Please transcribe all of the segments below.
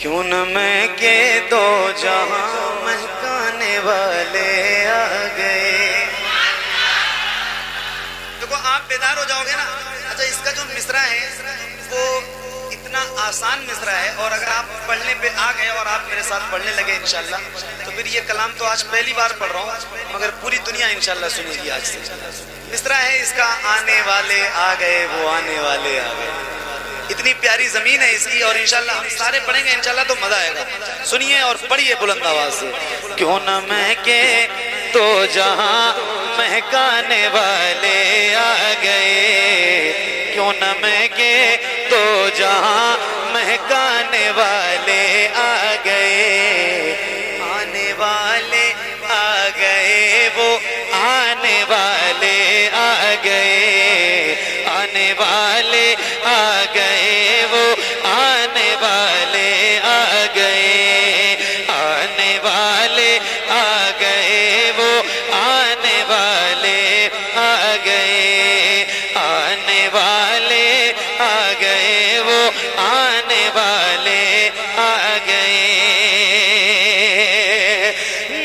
کیوں نہ میں کہ دو جہاں مہکانے والے آ گئے. دیکھو آپ بیدار ہو جاؤ گے نا. اچھا اس کا جو مصرع ہے وہ اتنا آسان مصرع ہے، اور اگر آپ پڑھنے پہ آ گئے اور آپ میرے ساتھ پڑھنے لگے انشاءاللہ تو پھر یہ کلام تو آج پہلی بار پڑھ رہا ہوں مگر پوری دنیا انشاءاللہ سنے گی آج سے. مصرع ہے اس کا آنے والے آ گئے وہ آنے والے آ گئے. اتنی پیاری زمین ہے اس کی، اور انشاءاللہ ہم سارے پڑھیں گے انشاءاللہ تو مزہ آئے گا. سنیے اور پڑھیے بلند آواز سے. کیوں نہ مہکے تو جہاں مہکانے والے آ گئے، کیوں نہ مہکے تو جہاں مہکانے والے آ گئے. آنے والے آ گئے وہ آنے والے آ گئے. آنے والے آ گئے وہ آنے والے آ گئے. آنے والے آ گئے وہ آنے والے آ گئے. آنے والے آ گئے وہ آنے والے آ گئے.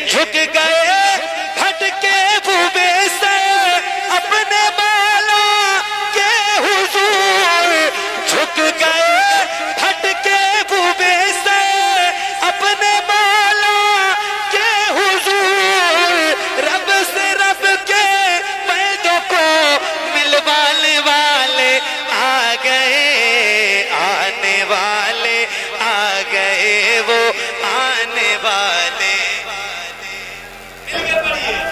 جھک گئے پھٹ کے بوبے سے اپنے مولا کے حضور. جھک گئے پھٹ کے بوبے سے اپنے مولا کے حضور. رب سے رب کے پیدوں کو ملوانے والے آ گئے. آنے والے آ گئے وہ آنے والے. مل کے پڑھیے.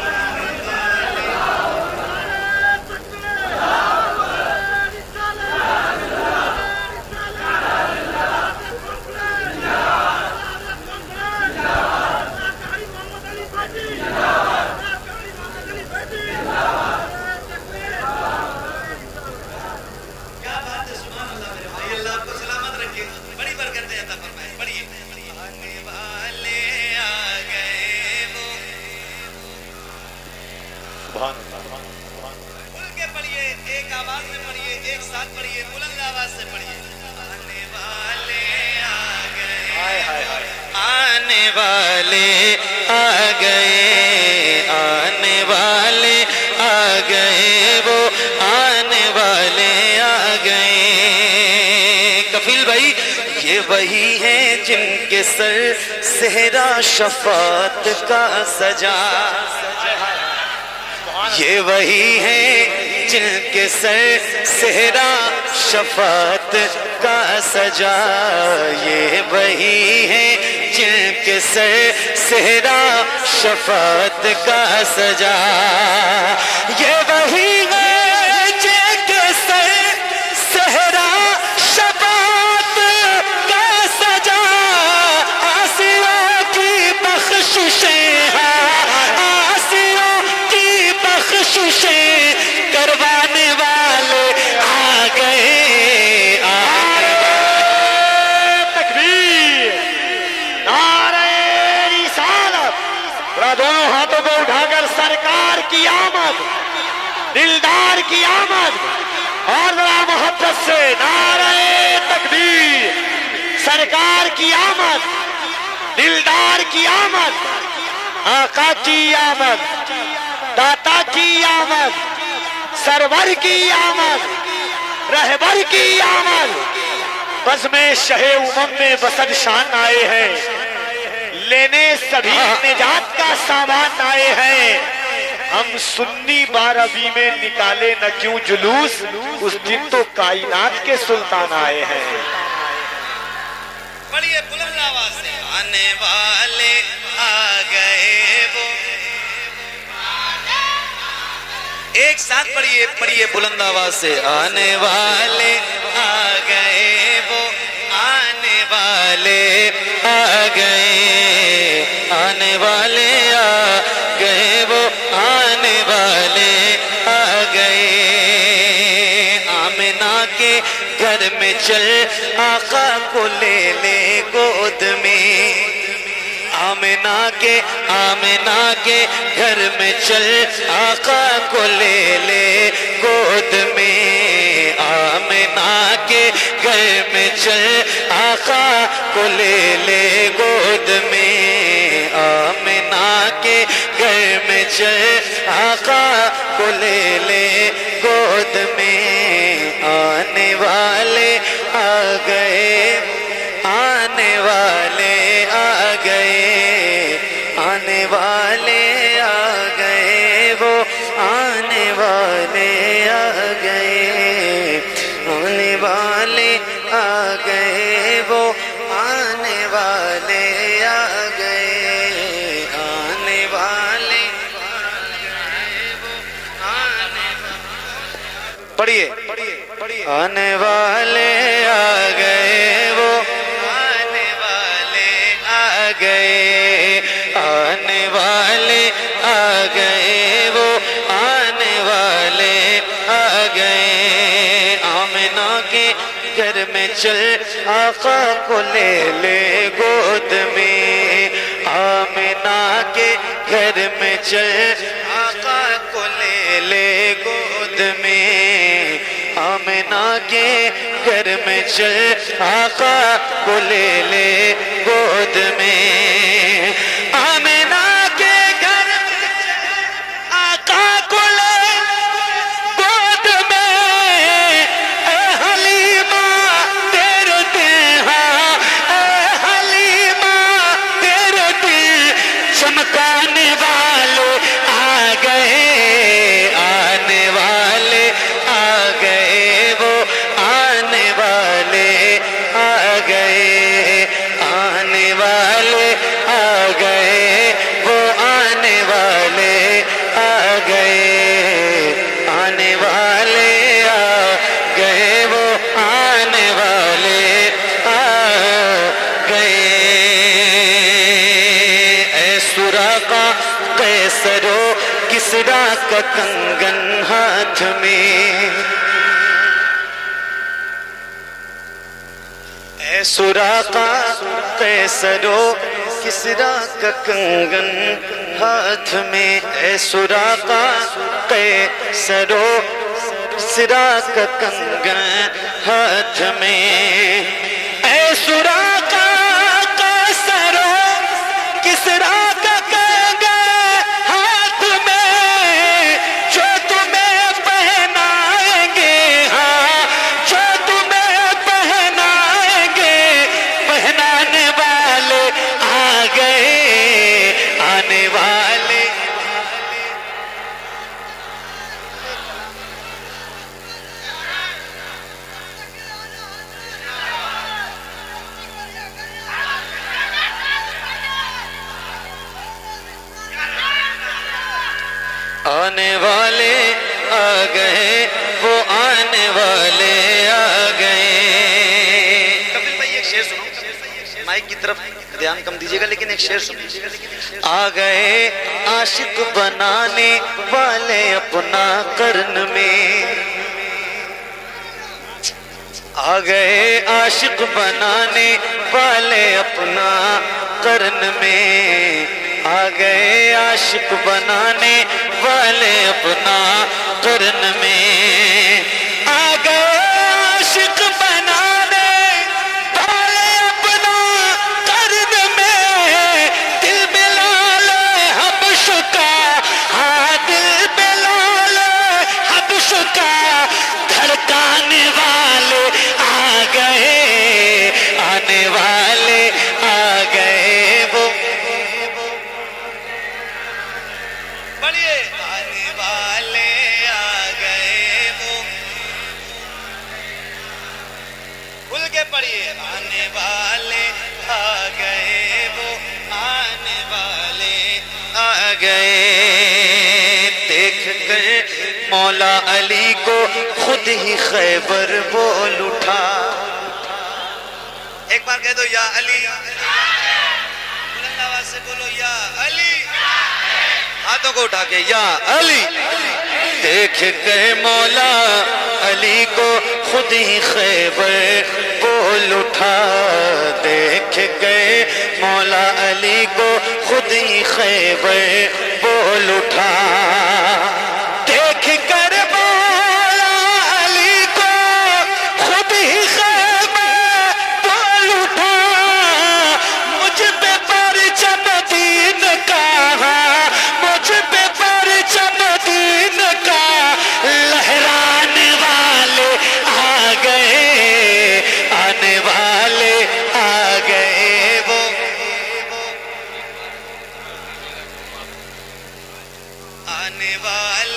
کیا بات ہے، سبحان اللہ میرے بھائی. اللہ آپ کو سلامت رکھے، بڑی برکتیں عطا فرمائے. پڑھیے. آنے والے آ گئے وہ. سبحان اللہ. کھل کے پڑھیے، ایک آواز میں پڑھیے، ایک ساتھ پڑھیے، بلند آواز سے پڑھیے. آنے والے آ گئے. ہائے ہائے ہائے. آنے والے آ گئے. آنے والے آ گئے وہ آنے والے آ گئے. کفیل بھائی یہ وہی ہیں جن کے سر صحرا شفاعت کا سجا. یہ وہی ہیں جن کے سر صحرا شفاعت کا سجا. یہ وہی ہیں جن کے سر صحرا شفاعت کا سجا. یہ وہی ہیں جن کے سر صحرا شفاعت کا سجا. آسیوں کی بخششیں آسیوں کی بخششیں کروانے والے آ گئے. تکبیر. نعرہ رسالت. ذرا دونوں ہاتھوں کو اٹھا کر سرکار کی آمد، دلدار کی آمد، اور ذرا محبت سے نعرہ تکبیر. سرکار کی آمد، دلدار کی آمد، آقا کی آمد، داتا کی آمد، سرور کی آمد، رہبر کی آمد. بزم شہ امم میں وسط شان آئے ہیں، لینے سبھی نجات کا سامان آئے ہیں. ہم سنی بارہویں میں نکالے نہ کیوں جلوس، اس دن تو کائنات کے سلطان آئے ہیں. پڑھیے بلند آواز سے. آنے والے آ گئے وہ. ایک ساتھ پڑھیے، پڑھیے بلند آواز سے. آنے والے آ گئے وہ آنے والے آ گئے. آنے والے آ گئے وہ آنے والے آ گئے. آمنہ کے گھر میں چل آقا کو لے لے گود میں. آمنہ کے گھر میں چل آقا کو لے لے گود میں. آمنہ کے گھر گھر میں چل آقا کو لے لے گود میں، آمنہ کے گھر میں چل آقا کو لے لے گود میں، آنے والے آ گئے، آنے والے آ گئے، آنے والے آ گئے، وہ آنے والے آ گئے، آنے والے آ گئے، وہ آنے والے آ گئے، آنے والے پڑھیے آنے والے آ گئے، وہ آنے والے آ گئے، آنے والے آ گئے، وہ آنے والے آ گئے، آمنہ کے گھر میں چل آقا کو لے لے گود میں، آمنہ کے گھر میں چل آقا کو لے لے گود میں، آمنہ کے گھر میں چل آقا کو لے لے گود میں، آمنہ کے گھر میں چل آقا کو لے گود میں، اے حلیمہ تیرے دل، ہاں اے حلیمہ تیرے دل چمکانے والے آ گئے، آنے والے آ گئے، وہ آنے والے آ گئے، آنے والے آ گئے، وہ آنے والے آ گئے، آنے والے آ گئے، وہ آنے والے آ گئے، اے سراقہ قیصر و کسریٰ کا کنگن ہاتھ میں، اے سراقہ قیصر و کسریٰ کا کنگن ہاتھ میں، اے سراقہ قیصر و کسریٰ کا کنگن ہاتھ میں، اے سراقہ قیصر و کسریٰ کا کنگن ہاتھ میں، جو تمہیں پہنائیں گے، ہاں جو تمہیں پہنائیں گے، پہنانے والے آ گئے، آنے والے آنے والے آ گئے، وہ آنے والے آ گئے، کپل بھائی ایک شعر سنو، مائک کی طرف دھیان کم دیجیے گا، لیکن ایک شعر سنو، آ گئے عاشق بنانے والے اپنا قرن میں، آ گئے عاشق بنانے والے اپنا قرن میں، آ گئے عاشق بنانے والے اپنا قرن میں، آ گئے عاشق بنانے والے اپنا قرن میں، دل بلال حبش کا، ہاں دل بلال حبش کا دھڑکانے والے آ گئے، آنے والے آ گئے، وہ پڑھیے آنے والے آ گئے، وہ کھل کے پڑھیے، آنے والے آ گئے، وہ آنے والے آ گئے، دیکھ کر مولا علی کو خود ہی خیبر بول اٹھا، ایک بار کہہ دو یا علی، بلند آواز سے بولو یا علی، ہاتھوں کو اٹھا کے یا علی، دیکھ کر مولا علی کو خود ہی خیبر بول اٹھا، دیکھ گئے مولا علی کو خود ہی خیبر بول اٹھا، دیکھ کر مولا علی کو خود ہی خیبر آنے والا